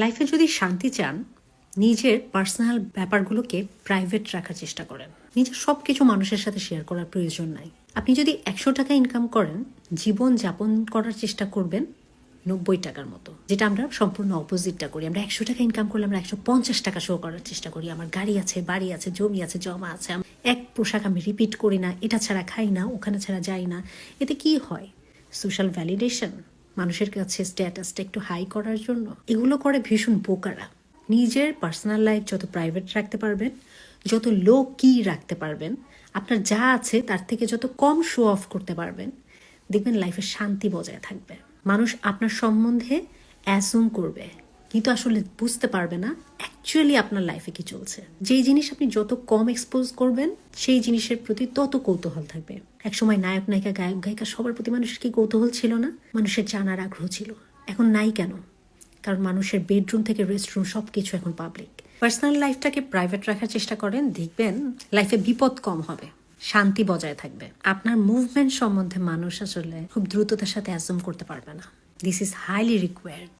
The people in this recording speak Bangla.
লাইফে যদি শান্তি চান, নিজের পার্সোনাল ব্যাপারগুলোকে প্রাইভেট রাখার চেষ্টা করেন। নিজের সব কিছু মানুষের সাথে শেয়ার করার প্রয়োজন নাই। আপনি যদি 100 টাকা ইনকাম করেন, জীবন যাপন করার চেষ্টা করবেন 90 টাকার মতো, যেটা আমরা সম্পূর্ণ অপোজিটটা করি। আমরা 100 টাকা ইনকাম করলে আমরা 150 টাকা শো করার চেষ্টা করি। আমার গাড়ি আছে, বাড়ি আছে, জমি আছে, জমা আছে, এক পোশাক আমি রিপিট করি না, এটা ছাড়া খাই না, ওখানে ছাড়া যাই না। এতে কি হয়? সোশ্যাল ভ্যালিডেশন, মানুষের কাছে স্ট্যাটাসটা একটু হাই করার জন্য এগুলো করে ভীষণ বোকারা। নিজের পার্সোনাল লাইফ যত প্রাইভেট রাখতে পারবেন, যত লো কি রাখতে পারবেন, আপনার যা আছে তার থেকে যত কম শো অফ করতে পারবেন, দেখবেন লাইফে শান্তি বজায় থাকবে। মানুষ আপনার সম্বন্ধে অ্যাসুম করবে, কিন্তু আসলে বুঝতে পারবে না অ্যাকচুয়ালি আপনার লাইফে কি চলছে। যেই জিনিস আপনি যত কম এক্সপোজ করবেন, সেই জিনিসের প্রতি তত কৌতূহল থাকবে। একসময় নায়ক নায়িকা, গায়ক গায়িকা সবার প্রতি মানুষের কি কৌতূহল ছিল না? মানুষের জানার আগ্রহ ছিল। এখন নাই কেন? কারণ মানুষের বেডরুম থেকে রেস্টরুম সব কিছু এখন পাবলিক। পার্সোনাল লাইফটাকে প্রাইভেট রাখার চেষ্টা করেন, দেখবেন লাইফে বিপদ কম হবে, শান্তি বজায় থাকবে। আপনার মুভমেন্ট সম্বন্ধে মানুষ আসলে খুব দ্রুততার সাথে অ্যাজুম করতে পারবে না। This is highly required.